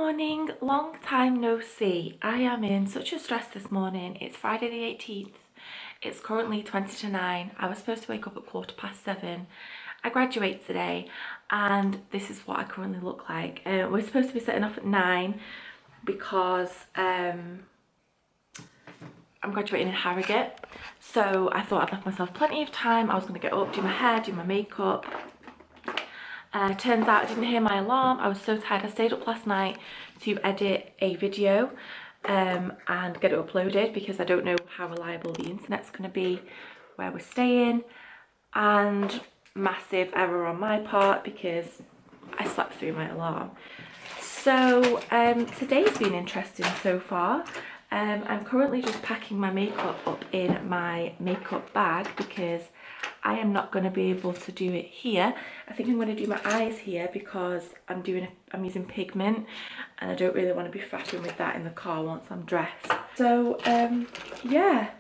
morning, long time no see. I am in such a stress this morning. It's Friday the 18th. It's currently 20 to 9. I was supposed to wake up at 7:15. I graduate today and this is what I currently look like. We're supposed to be setting off at 9 because I'm graduating in Harrogate. So I thought I'd left myself plenty of time. I was going to get up, do my hair, do my makeup. Turns out I didn't hear my alarm. I was so tired. I stayed up last night to edit a video and get it uploaded because I don't know how reliable the internet's going to be where we're staying, and massive error on my part because I slept through my alarm. So today's been interesting so far. I'm currently just packing my makeup up in my makeup bag because I am not going to be able to do it here. I think I'm going to do my eyes here because I'm using pigment and I don't really want to be faffing with that in the car once I'm dressed. So yeah,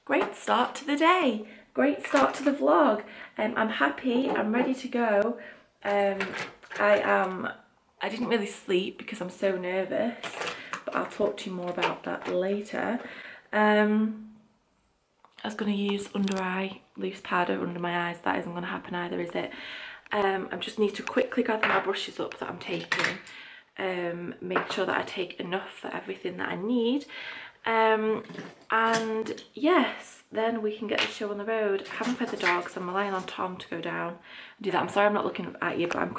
great start to the day, great start to the vlog. I'm happy, I'm ready to go. I didn't really sleep because I'm so nervous, but I'll talk to you more about that later. I was going to use under eye loose powder under my eyes. That isn't going to happen either, is it? I just need to quickly gather my brushes up that I'm taking. Make sure that I take enough for everything that I need. And yes, then we can get the show on the road. I haven't fed the dogs. I'm relying on Tom to go down and do that. I'm sorry I'm not looking at you, but I've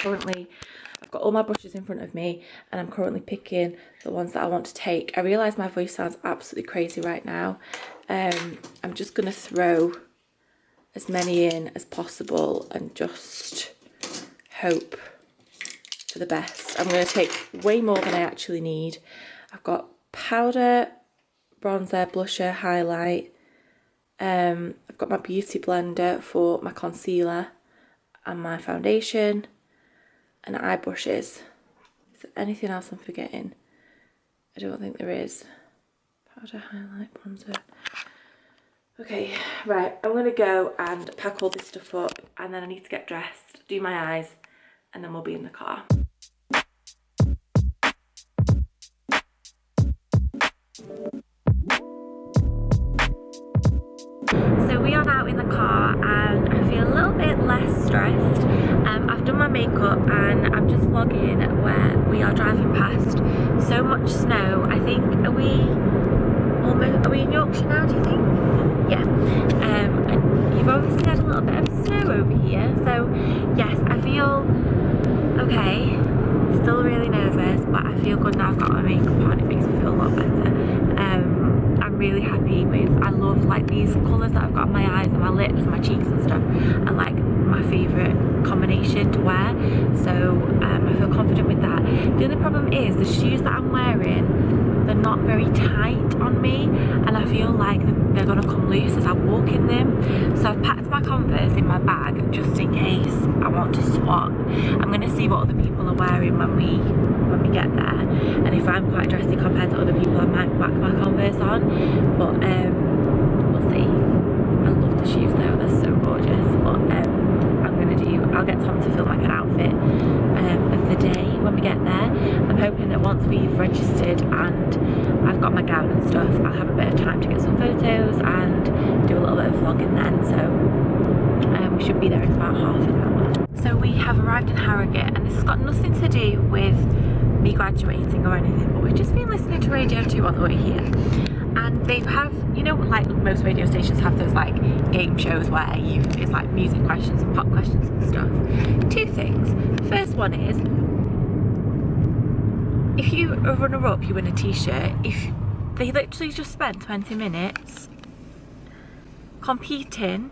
got all my brushes in front of me and I'm currently picking the ones that I want to take. I realise my voice sounds absolutely crazy right now. I'm just going to throw as many in as possible and just hope for the best. I'm going to take way more than I actually need. I've got powder, bronzer, blusher, highlight. I've got my beauty blender for my concealer and my foundation and eye brushes. Is there anything else I'm forgetting? I don't think there is. Powder, highlight, bronzer. Okay, right, I'm gonna go and pack all this stuff up and then I need to get dressed, do my eyes, and then we'll be in the car. So we are now in the car and I feel a little bit less stressed. I've done my makeup and I'm just vlogging where we are driving past so much snow. I think, are we in Yorkshire now, do you think? Yeah. And you've obviously had a little bit of snow over here, so yes, I feel okay. Still really nervous, but I feel good now I've got my makeup on. It makes me feel a lot better. I'm really happy I love like these colours that I've got on my eyes and my lips and my cheeks and stuff are like my favourite combination to wear, so I feel confident with that. The only problem is the shoes that I'm wearing, they're not very tight on me and I feel like they're going to come loose as I walk in them, so I've packed my Converse in my bag just in case I want to swap. I'm going to see what other people are wearing when we get there, and if I'm quite dressy compared to other people I might whack my Converse on, but we'll see. I love the shoes though, they're so gorgeous, but I'll get Tom to film like an outfit of the day when we get there. I'm hoping that once we've registered and I've got my gown and stuff, I'll have a bit of time to get some photos and do a little bit of vlogging then, so we should be there in about half an hour. So we have arrived in Harrogate and this has got nothing to do with me graduating or anything, but we've just been listening to Radio 2 on the way here. And they have, you know, like most radio stations have those like game shows where it's like music questions and pop questions and stuff. Two things. First one is, if you are runner-up, you win a t-shirt. If they literally just spent 20 minutes competing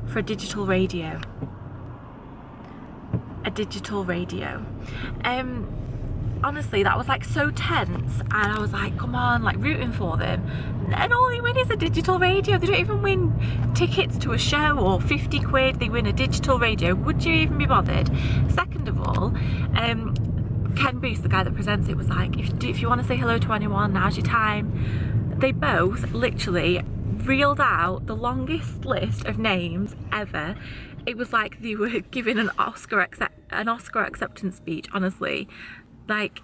for a digital radio. A digital radio. Honestly, that was like so tense and I was like, come on, like rooting for them, and all they win is a digital radio. They don't even win tickets to a show or 50 quid, they win a digital radio. Would you even be bothered? Second of all, Ken Booth, the guy that presents it, was like, if you want to say hello to anyone, now's your time. They both literally reeled out the longest list of names ever. It was like they were giving an Oscar acceptance speech, honestly. Like,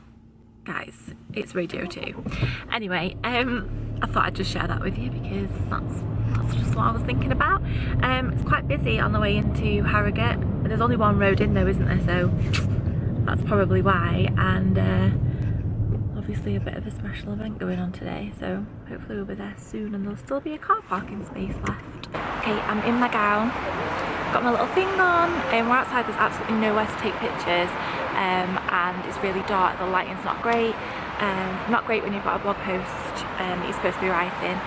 guys, it's Radio 2. Anyway, I thought I'd just share that with you because that's just what I was thinking about. It's quite busy on the way into Harrogate. There's only one road in though, isn't there? So that's probably why. And obviously a bit of a special event going on today, so hopefully we'll be there soon and there'll still be a car parking space left. Okay, I'm in my gown, got my little thing on, and we're outside. There's absolutely nowhere to take pictures, and it's really dark. The lighting's not great. Not great when you've got a blog post that you're supposed to be writing.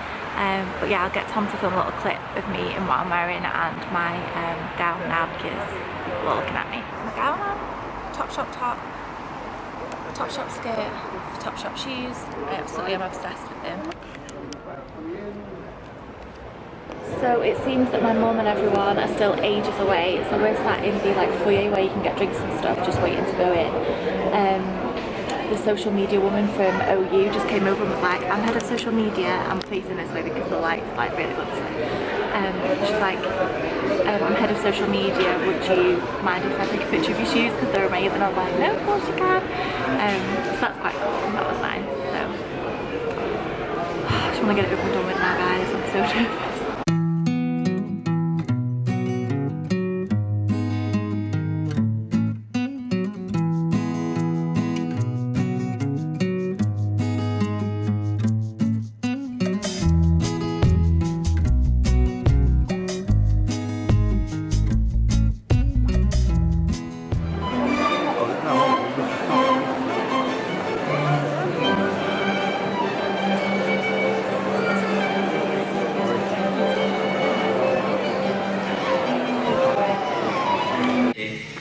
But yeah, I'll get Tom to film a little clip of me and what I'm wearing and my gown now because people are looking at me. My gown on, Topshop top, Topshop skirt, Topshop shoes. I absolutely am obsessed with them. So it seems that my mum and everyone are still ages away, so we're sat in the foyer where you can get drinks and stuff, just waiting to go in. The social media woman from OU just came over and was like, I'm head of social media, I'm facing this way because the light's really good this way. She's like, I'm head of social media, would you mind if I take a picture of your shoes because they're amazing? I was like, no, of course you can. So that's quite cool, that was nice. So I just want to get it over and done with now, guys. I'm so nervous.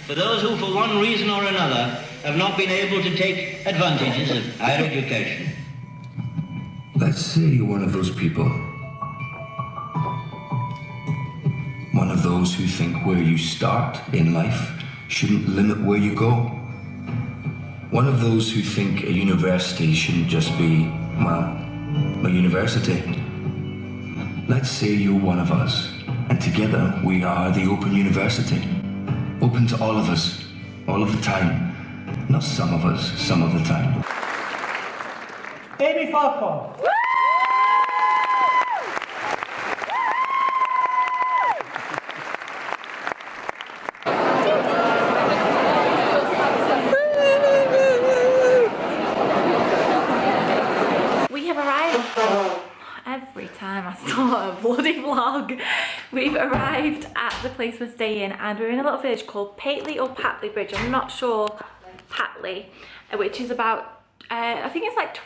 For those who, for one reason or another, have not been able to take advantages of higher education. Let's say you're one of those people. One of those who think where you start in life shouldn't limit where you go. One of those who think a university shouldn't just be, well, a university. Let's say you're one of us, and together we are the Open University. Open to all of us, all of the time. Not some of us, some of the time. Baby Farquhar. We have arrived. Every time I start a bloody vlog, we've arrived at the place we're staying and we're in a little village called Patley or Patley Bridge. I'm not sure. Patley, which is about, I think it's like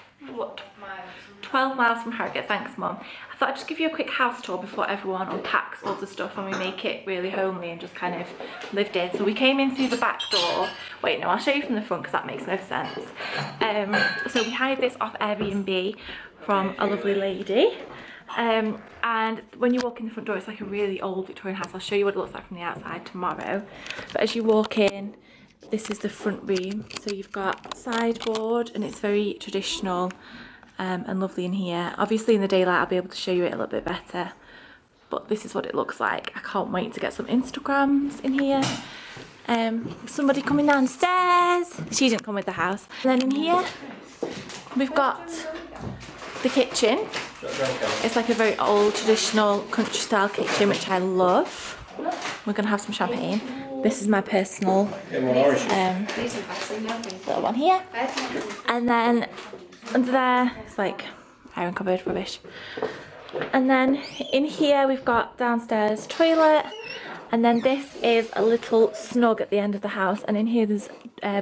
12 miles from Harrogate. Thanks, Mum. I thought I'd just give you a quick house tour before everyone unpacks all the stuff and we make it really homely and just kind of lived in. So we came in through the back door. Wait, no, I'll show you from the front because that makes no sense. So we hired this off Airbnb from a lovely lady. And when you walk in the front door, it's like a really old Victorian house. I'll show you what it looks like from the outside tomorrow. But as you walk in, this is the front room. So you've got sideboard and it's very traditional and lovely in here. Obviously in the daylight I'll be able to show you it a little bit better. But this is what it looks like. I can't wait to get some Instagrams in here. Somebody coming downstairs. She didn't come with the house. And then in here, we've got the kitchen. It's like a very old traditional country style kitchen, which I love. We're gonna have some champagne. This is my personal little one here. And then under there, it's like iron cupboard rubbish. And then in here we've got downstairs toilet. And then this is a little snug at the end of the house, and in here there's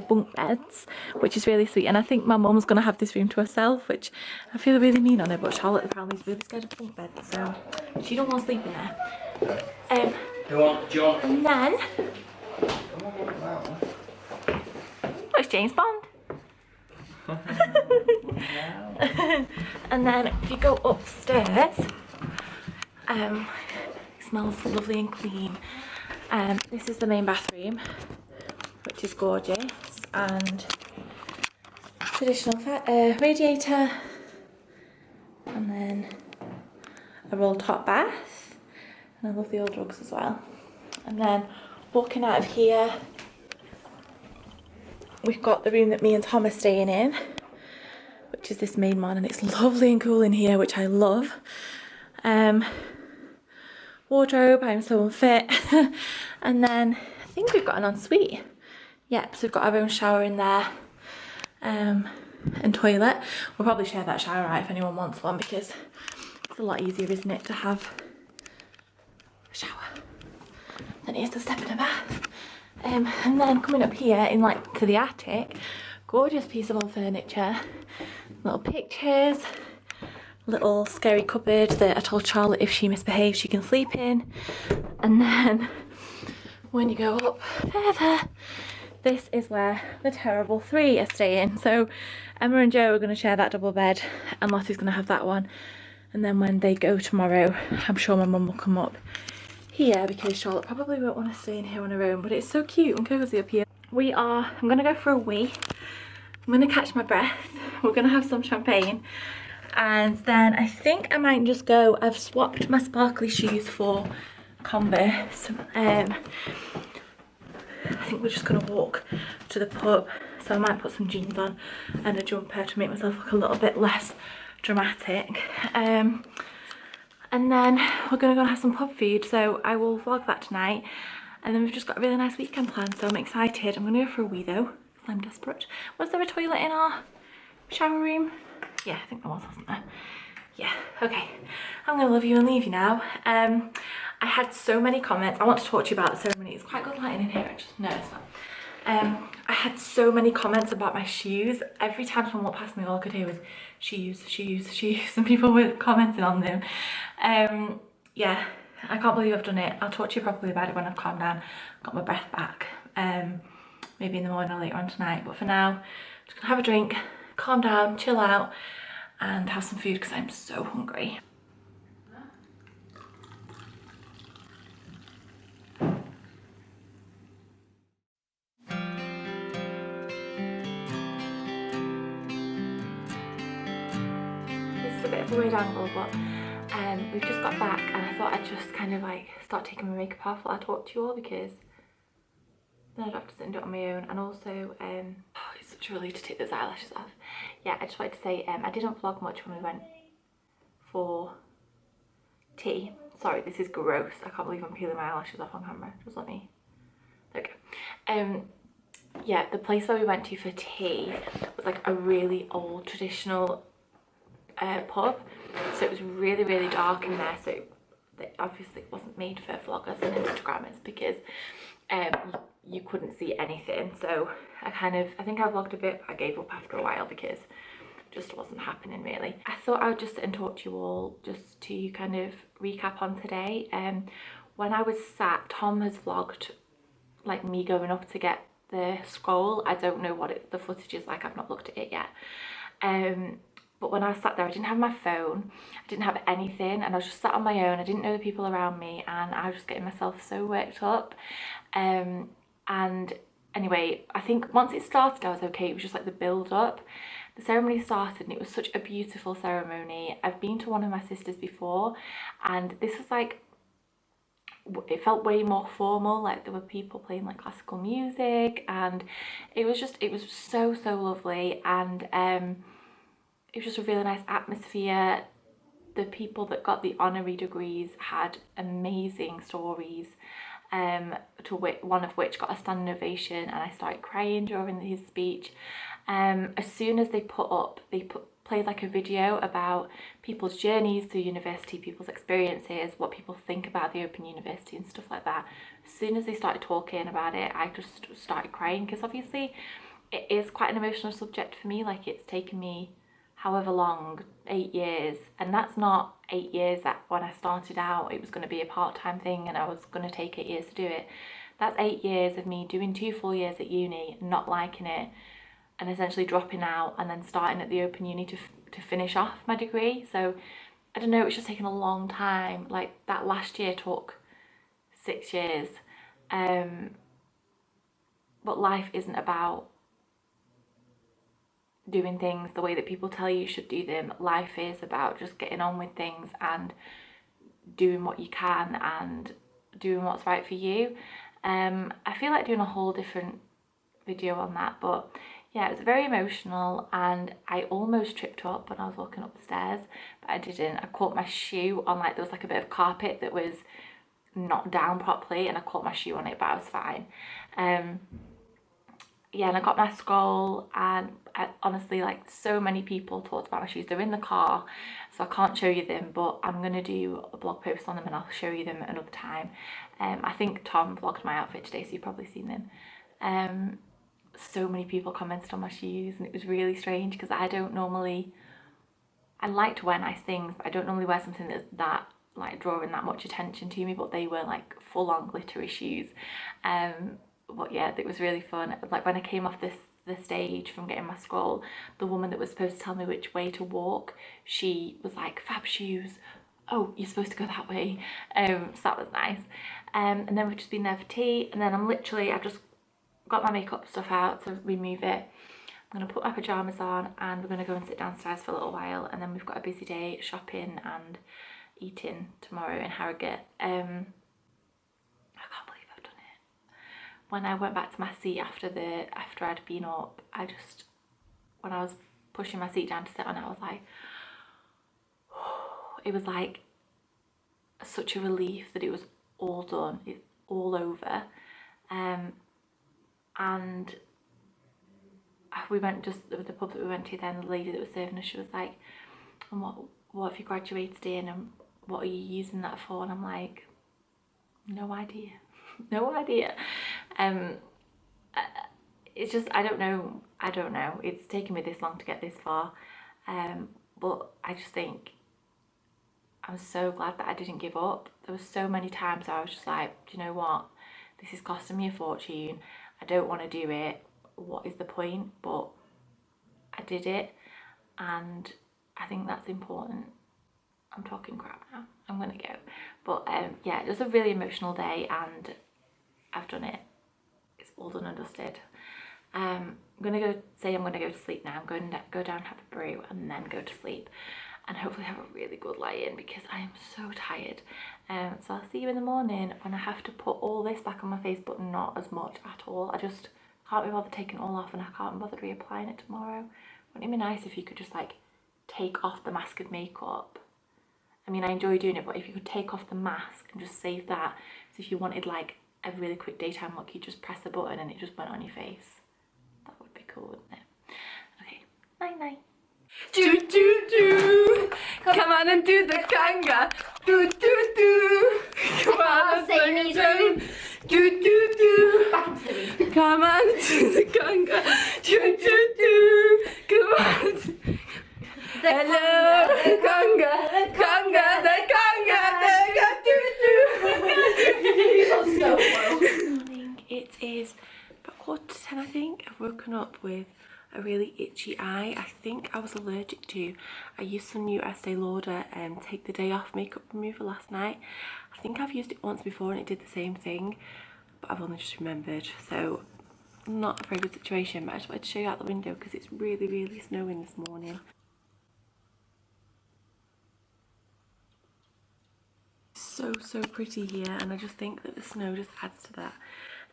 bunk beds, which is really sweet. And I think my mum's gonna have this room to herself, which I feel really mean on her, but Charlotte apparently is really scared of bunk beds, so she don't want to sleep in there. And then oh, it's James Bond. And then if you go upstairs, it smells lovely and clean. This is the main bathroom, which is gorgeous, and traditional radiator, and then a rolled hot bath, and I love the old rugs as well. And then walking out of here, we've got the room that me and Tom are staying in, which is this main one, and it's lovely and cool in here, which I love. Wardrobe, I'm so unfit. And then I think we've got an ensuite. Yep, so we've got our own shower in there, and toilet. We'll probably share that shower out if anyone wants one, because it's a lot easier, isn't it, to have a shower than it is to step in a bath. And then coming up here in like to the attic, gorgeous piece of old furniture, little pictures, little scary cupboard that I told Charlotte if she misbehaves she can sleep in. And then when you go up further, this is where the terrible three are staying. So Emma and Joe are going to share that double bed, and Lottie's going to have that one. And then when they go tomorrow, I'm sure my mum will come up here, because Charlotte probably won't want to stay in here on her own, but it's so cute and cozy up here. I'm going to go for a wee. I'm going to catch my breath. We're going to have some champagne. And then I think I might just go, I've swapped my sparkly shoes for Converse. I think we're just going to walk to the pub. So I might put some jeans on and a jumper to make myself look a little bit less dramatic. And then we're going to go and have some pub food, so I will vlog that tonight. And then we've just got a really nice weekend planned, so I'm excited. I'm going to go for a wee though, because I'm desperate. Was there a toilet in our shower room? Yeah, I think there was, wasn't there? Yeah, okay. I'm going to love you and leave you now. I had so many comments. I want to talk to you about the ceremony. It's quite good lighting in here, no, it's not. I had so many comments about my shoes. Every time someone walked past me, all I could hear was shoes, shoes, shoes, and people were commenting on them. Yeah, I can't believe I've done it. I'll talk to you properly about it when I've calmed down, got my breath back, maybe in the morning or later on tonight. But for now, I'm just gonna have a drink, calm down, chill out, and have some food because I'm so hungry. A bit of a weird angle, but we've just got back, and I thought I'd just kind of like start taking my makeup off while I talk to you all, because then I'd have to sit and do it on my own. And also it's such a relief to take those eyelashes off. Yeah, I just wanted to say I didn't vlog much when we went for tea. Sorry, this is gross. I can't believe I'm peeling my eyelashes off on camera. Just let me, there we go. Yeah, the place where we went to for tea was like a really old traditional pub, so it was really, really dark in there, so it obviously wasn't made for vloggers and Instagrammers, because you couldn't see anything. So I think I vlogged a bit, but I gave up after a while because it just wasn't happening really. I thought I would just sit and talk to you all just to kind of recap on today. When I was sat, Tom has vlogged like me going up to get the scroll. I don't know what the footage is like, I've not looked at it yet. But when I was sat there, I didn't have my phone, I didn't have anything, and I was just sat on my own. I didn't know the people around me, and I was just getting myself so worked up. And anyway, I think once it started, I was okay. It was just like the build up. The ceremony started, and it was such a beautiful ceremony. I've been to one of my sisters before, and this was like, it felt way more formal. Like there were people playing like classical music, and it was so lovely. And it was just a really nice atmosphere. The people that got the honorary degrees had amazing stories, one of which got a standing ovation, and I started crying during his speech. As soon as they played like a video about people's journeys through university, people's experiences, what people think about the Open University and stuff like that. As soon as they started talking about it, I just started crying, because obviously it is quite an emotional subject for me. Like, it's taken me however long, 8 years, and that's not 8 years that when I started out it was going to be a part-time thing and I was going to take 8 years to do it. That's 8 years of me doing 2 full years at uni, not liking it, and essentially dropping out, and then starting at the Open Uni to finish off my degree. So I don't know, it's just taken a long time. Like, that last year took 6 years. But life isn't about doing things the way that people tell you should do them. Life is about just getting on with things and doing what you can and doing what's right for you. I feel like doing a whole different video on that, but yeah, it was very emotional, and I almost tripped up when I was walking up the stairs, but I didn't. I caught my shoe on, like, there was like a bit of carpet that was not down properly, and I caught my shoe on it, but I was fine. Yeah, and I got my scroll, and honestly, like, so many people talked about my shoes. They're in the car, so I can't show you them, but I'm gonna do a blog post on them and I'll show you them another time. I think Tom vlogged my outfit today, so you've probably seen them. So many people commented on my shoes, and it was really strange because I don't normally, I like to wear nice things, but I don't normally wear something that's that, like, drawing that much attention to me, but they were like full-on glittery shoes. But yeah, it was really fun. Like, when I came off the stage from getting my scroll, the woman that was supposed to tell me which way to walk, she was like, "Fab shoes, oh, you're supposed to go that way." So that was nice. And then we've just been there for tea, and then I've just got my makeup stuff out to remove it. I'm gonna put my pajamas on, and we're gonna go and sit downstairs for a little while, and then we've got a busy day shopping and eating tomorrow in Harrogate. I can't believe I've done it. When I went back to my seat after I'd been up, when I was pushing my seat down to sit on it, I was like, it was like such a relief that it was all done, it's all over. And we went just with the pub that we went to then, the lady that was serving us, she was like, "And what have you graduated in, and what are you using that for?" And I'm like, no idea. No idea. It's just, I don't know. It's taken me this long to get this far. But I just think I'm so glad that I didn't give up. There were so many times I was just like, do you know what? This is costing me a fortune. I don't want to do it. What is the point? But I did it, and I think that's important. I'm talking crap now. I'm gonna go. But yeah, it was a really emotional day, and I've done it. It's all done and dusted. I'm gonna go to sleep now. I'm going to go down, have a brew, and then go to sleep, and hopefully have a really good lie in because I am so tired. So I'll see you in the morning when I have to put all this back on my face, but not as much at all. I just can't be bothered taking it all off, and I can't be bothered reapplying it tomorrow. Wouldn't it be nice if you could just, like, take off the mask of makeup? I mean, I enjoy doing it, but if you could take off the mask and just save that, so if you wanted, like, a really quick daytime look, you just press a button and it just went on your face. That would be cool, wouldn't it? Okay, night-night. Do do do, come on and do the conga. Do do do, come on and sing it too. Do do do, come on and do the conga. Do do do, come on. Hello, the conga, the conga. So well. It is about 9:45, I think. I've woken up with a really itchy eye. I think I was allergic to. I used some new Estee Lauder take the day off makeup remover last night. I think I've used it once before and it did the same thing, but I've only just remembered. So not a very good situation, but I just wanted to show you out the window because it's really, really snowing this morning. So pretty here, and I just think that the snow just adds to that.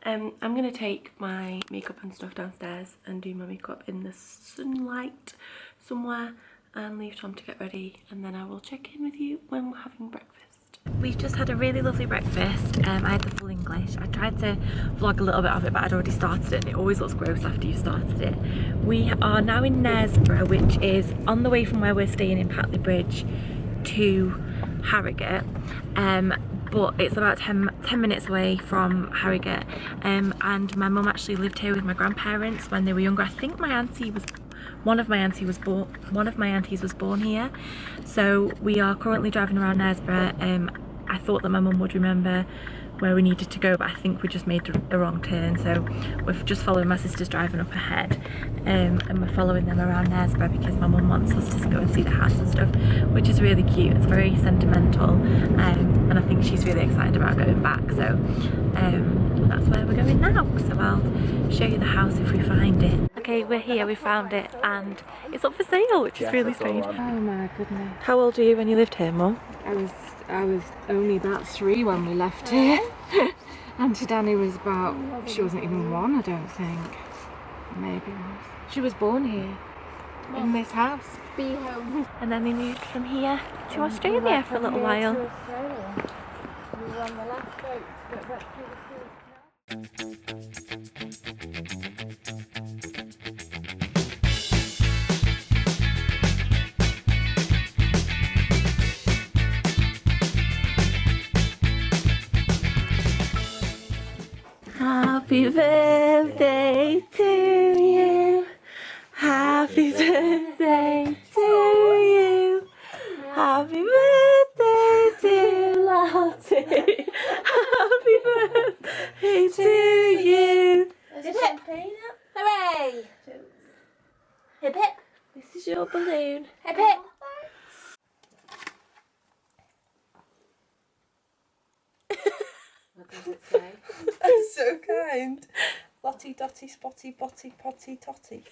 I'm going to take my makeup and stuff downstairs and do my makeup in the sunlight somewhere and leave Tom to get ready, and then I will check in with you when we're having breakfast. We've just had a really lovely breakfast. I had the full English. I tried to vlog a little bit of it, but I'd already started it and it always looks gross after you've started it. We are now in Knaresborough, which is on the way from where we're staying in Patley Bridge to Harrogate, but it's about 10 minutes away from Harrogate, and my mum actually lived here with my grandparents when they were younger. I think one of my aunties was born here, so we are currently driving around Knaresborough. I thought that my mum would remember where we needed to go, but I think we just made the wrong turn, so we've just followed my sister's driving up ahead, and we're following them around Knaresborough because my mum wants us to go and see the house and stuff, which is really cute. It's very sentimental, and I think she's really excited about going back, so that's where we're going now. So I'll show you the house if we find it. Okay, we're here, we found it, and it's up for sale, which is really strange. Oh my goodness. How old were you when you lived here, Mum? I was only about 3 when we left here. Auntie Danny was she wasn't even 1, I don't think. Maybe was. She was born here, in this house. Be home. And then they moved from here to Australia for a little while. We were on the last boat that went through the Happy birthday to you. Happy birthday to you. Happy birthday to Lottie. Happy birthday to you. Hip hip. Hooray. Hip hip. This is your balloon. Hip hip. What does it say? That's so kind. Lottie, dotty, spotty, botty, potty, totty.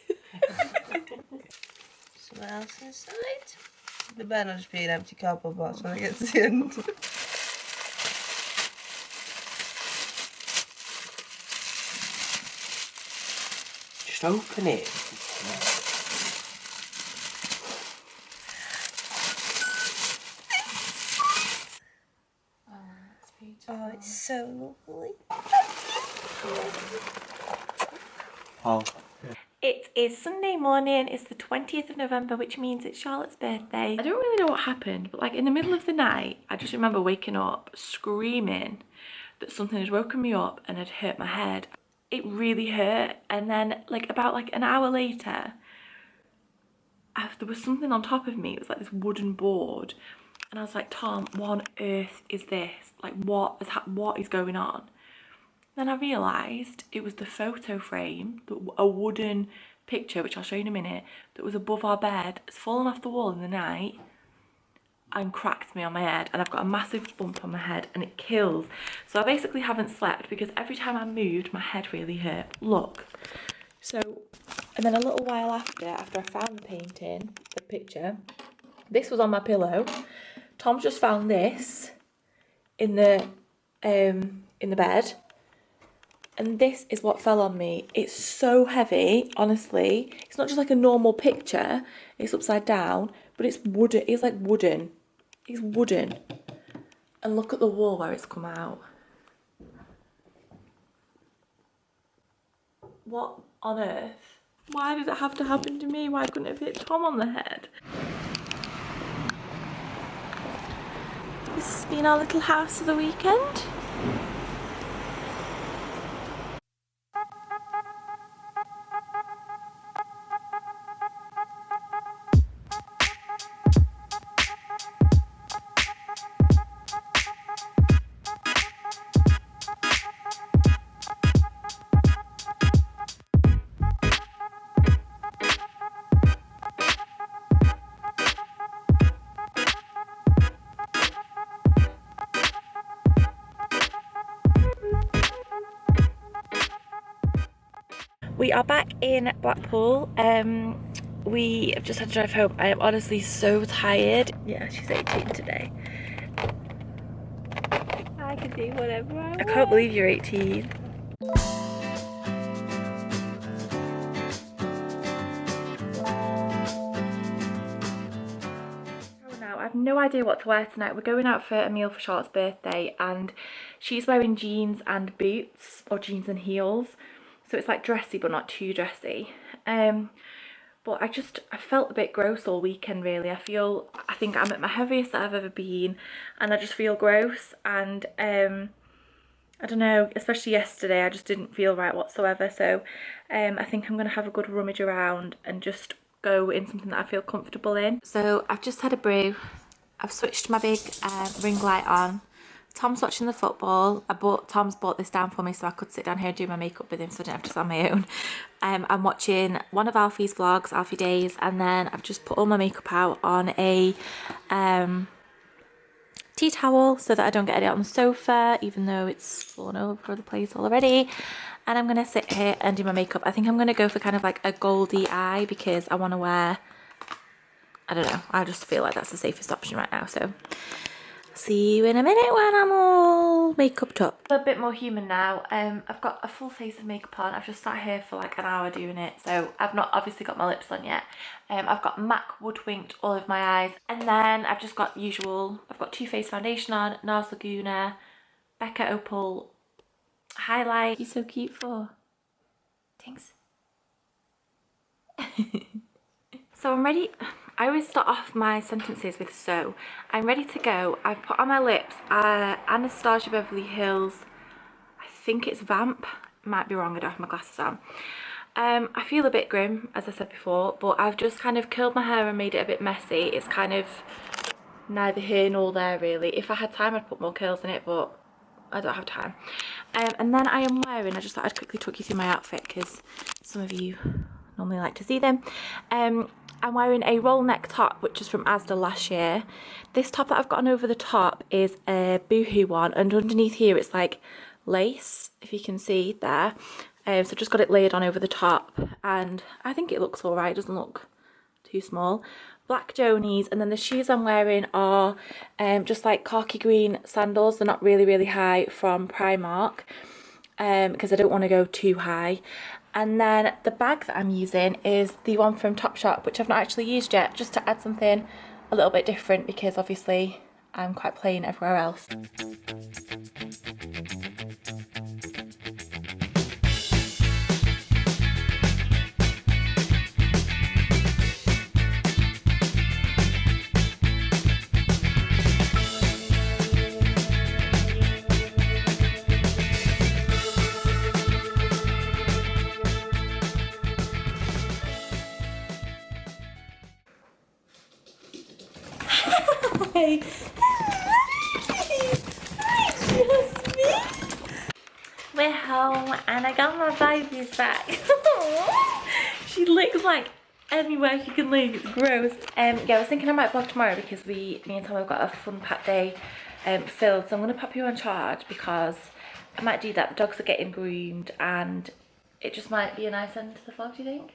Something else inside? The better not just be an empty cardboard box when I get to the end. Just open it. Oh, it's so lovely. Oh. It is Sunday morning, it's the 20th of November, which means it's Charlotte's birthday. I don't really know what happened, but like in the middle of the night, I just remember waking up screaming that something had woken me up and had hurt my head. It really hurt, and then like about like an hour later, there was something on top of me. It was like this wooden board, and I was like, Tom, what on earth is this? Like what is going on? Then I realised it was the photo frame, a wooden picture, which I'll show you in a minute, that was above our bed. It's fallen off the wall in the night and cracked me on my head, and I've got a massive bump on my head and it kills. So I basically haven't slept because every time I moved, my head really hurt. Look. So, and then a little while after I found the painting, the picture, this was on my pillow. Tom's just found this in the bed. And this is what fell on me. It's so heavy, honestly. It's not just like a normal picture. It's upside down, but it's wooden. It's like wooden. It's wooden. And look at the wall where it's come out. What on earth? Why did it have to happen to me? Why couldn't it hit Tom on the head? This has been our little house for the weekend. We are back in Blackpool. We have just had to drive home. I am honestly so tired. Yeah, she's 18 today. I can do whatever I want. I can't believe you're 18. I have no idea what to wear tonight. We're going out for a meal for Charlotte's birthday and she's wearing jeans and boots, or jeans and heels. So it's like dressy but not too dressy. But I felt a bit gross all weekend really. I think I'm at my heaviest that I've ever been and I just feel gross, and I don't know, especially yesterday I just didn't feel right whatsoever. So I think I'm gonna have a good rummage around and just go in something that I feel comfortable in. So I've just had a brew. I've switched my big ring light on. Tom's watching the football. Tom's bought this down for me so I could sit down here and do my makeup with him so I didn't have to sit on my own. I'm watching one of Alfie's vlogs, Alfie Days, and then I've just put all my makeup out on a tea towel so that I don't get it on the sofa, even though it's fallen over the place already. And I'm going to sit here and do my makeup. I think I'm going to go for kind of like a goldy eye because I want to wear, I don't know, I just feel like that's the safest option right now. So see you in a minute when I'm all makeup up. A bit more human now. I've got a full face of makeup on. I've just sat here for like an hour doing it, so I've not obviously got my lips on yet. I've got MAC Wood Winked all over my eyes, and then I've just got usual, I've got Too Faced foundation on, NARS Laguna, Becca Opal highlight. You're so cute for. Thanks. So I'm ready. I always start off my sentences with so. I'm ready to go. I've put on my lips Anastasia Beverly Hills, I think it's Vamp. Might be wrong, I don't have my glasses on. I feel a bit grim, as I said before, but I've just kind of curled my hair and made it a bit messy. It's kind of neither here nor there really. If I had time I'd put more curls in it, but I don't have time. And then I am wearing, I just thought I'd quickly talk you through my outfit because some of you normally like to see them. I'm wearing a roll neck top, which is from Asda last year. This top that I've got on over the top is a boohoo one, and underneath here it's like lace, if you can see there. So just got it layered on over the top, and I think it looks alright, it doesn't look too small. Black Jonies, and then the shoes I'm wearing are just like khaki green sandals. They're not really high, from Primark, because I don't want to go too high. And then the bag that I'm using is the one from Topshop, which I've not actually used yet, just to add something a little bit different because obviously I'm quite plain everywhere else. We're home and I got my babies back. She licks like anywhere she can lick, it's gross. Yeah, I was thinking I might vlog tomorrow because me and Tom have got a fun pack day filled, so I'm going to pop you on charge because I might do that. The dogs are getting groomed and it just might be a nice end to the vlog, do you think?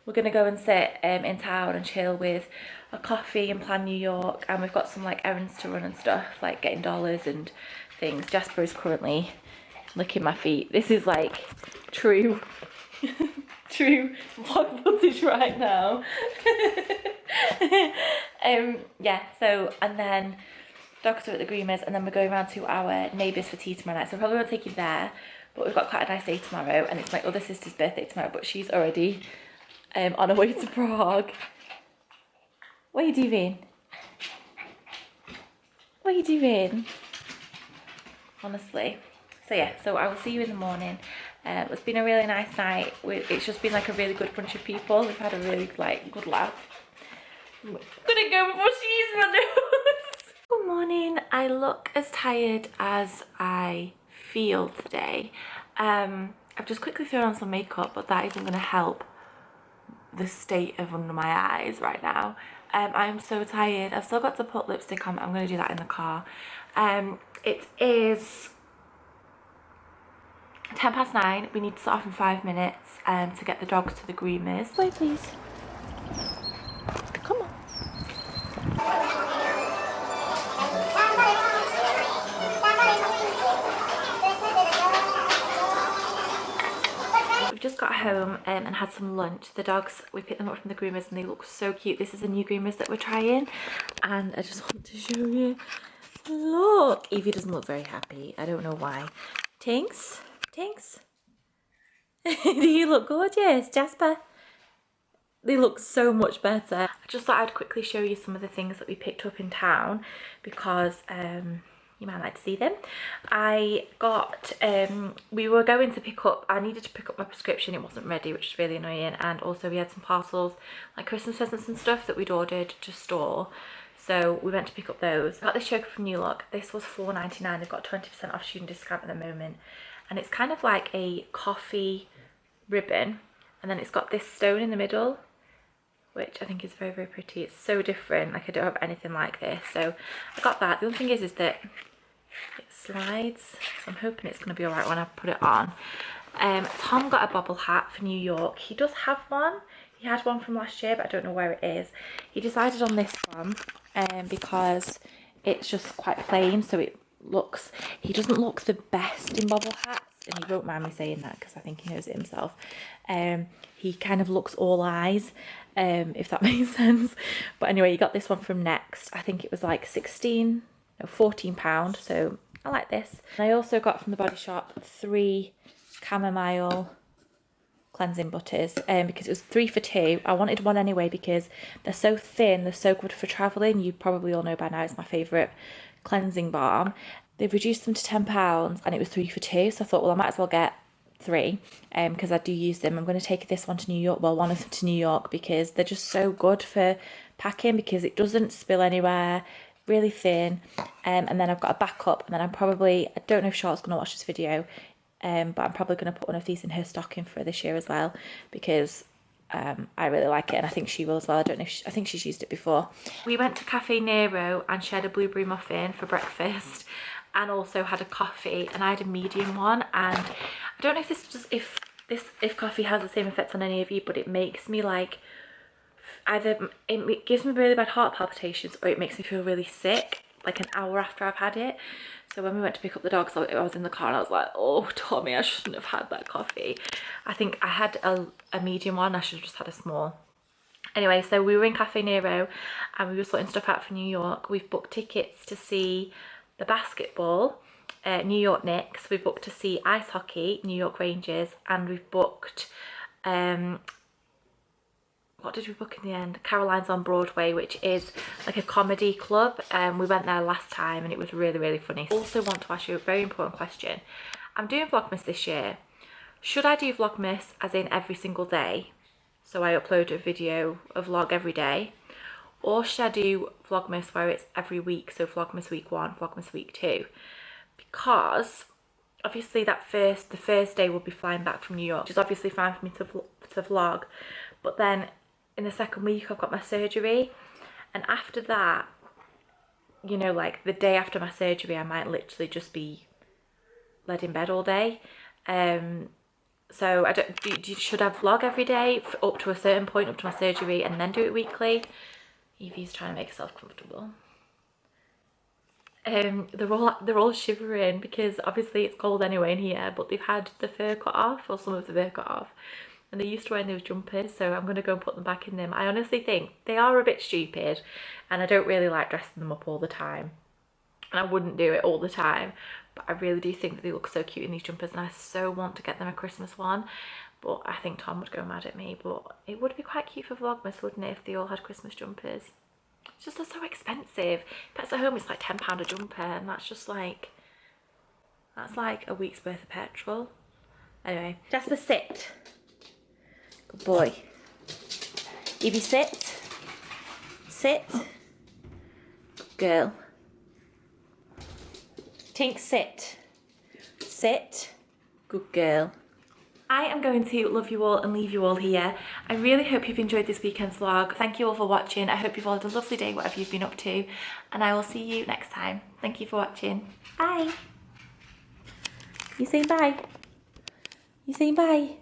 We're going to go and sit in town and chill with a coffee and plan New York, and we've got some like errands to run and stuff, like getting dollars and things. Jasper is currently licking my feet. This is like true vlog footage right now. Yeah, so, and then dogs are at the groomers, and then we're going around to our neighbours for tea tomorrow night, so probably won't take you there, but we've got quite a nice day tomorrow, and it's my other sister's birthday tomorrow, but she's already on her way to Prague. What are you doing? What are you doing? Honestly. So yeah, so I will see you in the morning. It's been a really nice night. It's just been like a really good bunch of people. We've had a really like good laugh. I'm gonna go before she eats my nose. Good morning. I look as tired as I feel today. I've just quickly thrown on some makeup, but that isn't gonna help the state of under my eyes right now. I'm so tired. I've still got to put lipstick on. I'm going to do that in the car. It is 9:10. We need to set off in 5 minutes to get the dogs to the groomers. Wait, please. Come on. We've just got home and had some lunch. The dogs, we picked them up from the groomers and they look so cute. This is a new groomers that we're trying, and I just want to show you. Look, Evie doesn't look very happy. I don't know why. Tinks? Tinks? Do you look gorgeous, Jasper? They look so much better. I just thought I'd quickly show you some of the things that we picked up in town because you might like to see them. I got, we were going to pick up, I needed to pick up my prescription, it wasn't ready, which is really annoying, and also we had some parcels, like Christmas presents and stuff that we'd ordered to store, so we went to pick up those. I got this choker from New Look. This was $4.99, they've got 20% off student discount at the moment, and it's kind of like a coffee ribbon, and then it's got this stone in the middle, which I think is very, very pretty. It's so different, like I don't have anything like this, so I got that. The other thing is that it slides, so I'm hoping it's going to be alright when I put it on. Tom got a bobble hat for New York. He does have one. He had one from last year, but I don't know where it is. He decided on this one because it's just quite plain, so it looks, he doesn't look the best in bobble hats, and he won't mind me saying that because I think he knows it himself. He kind of looks all eyes, if that makes sense. But anyway, you got this one from Next. I think it was like £14, so I like this. And I also got from the Body Shop 3 chamomile cleansing butters, because it was 3 for 2. I wanted one anyway because they're so thin, they're so good for travelling. You probably all know by now it's my favourite cleansing balm. They've reduced them to £10 and it was 3 for 2, so I thought, well, I might as well get 3 because I do use them. I'm going to take this one to New York, well, one of them to New York, because they're just so good for packing because it doesn't spill anywhere, really thin. And then I've got a backup, and then I'm probably, I don't know if Charlotte's going to watch this video, but I'm probably going to put one of these in her stocking for this year as well, because I really like it, and I think she will as well. I don't know if I think she's used it before. We went to Cafe Nero and shared a blueberry muffin for breakfast, and also had a coffee, and I had a medium one. And I don't know if this just if coffee has the same effect on any of you, but it makes me like, either it gives me really bad heart palpitations, or it makes me feel really sick like an hour after I've had it. So when we went to pick up the dogs, I was in the car and I was like, oh Tommy, I shouldn't have had that coffee. I think I had a medium one, I should have just had a small. Anyway, so we were in Cafe Nero and we were sorting stuff out for New York. We've booked tickets to see the basketball, New York Knicks. We've booked to see ice hockey, New York Rangers, and we've booked, what did we book in the end? Caroline's on Broadway, which is like a comedy club. We went there last time and it was really, really funny. Also want to ask you a very important question. I'm doing Vlogmas this year. Should I do Vlogmas as in every single day? So I upload a video, a vlog every day. Or should I do Vlogmas where it's every week? So Vlogmas week 1, Vlogmas week 2. Because obviously the first day we'll be flying back from New York, which is obviously fine for me to vlog. But then in the second week I've got my surgery, and after that, you know, like the day after my surgery I might literally just be laid in bed all day. So I don't, should I vlog every day up to a certain point, up to my surgery, and then do it weekly? Evie's trying to make herself comfortable. They're all shivering because obviously it's cold anyway in here, but they've had the fur cut off, or some of the fur cut off, and they're used to wearing those jumpers, so I'm going to go and put them back in them. I honestly think they are a bit stupid, and I don't really like dressing them up all the time, and I wouldn't do it all the time, but I really do think that they look so cute in these jumpers, and I so want to get them a Christmas one. But I think Tom would go mad at me, but it would be quite cute for Vlogmas, wouldn't it, if they all had Christmas jumpers? It's just, they're so expensive. Pets at Home is like £10 a jumper, and that's just like, that's like a week's worth of petrol. Anyway, Jasper, sit. Good boy. Evie, sit. Sit. Good girl. Tink, sit. Sit. Good girl. I am going to love you all and leave you all here. I really hope you've enjoyed this weekend's vlog. Thank you all for watching. I hope you've all had a lovely day, whatever you've been up to. And I will see you next time. Thank you for watching. Bye. You saying bye? You saying bye?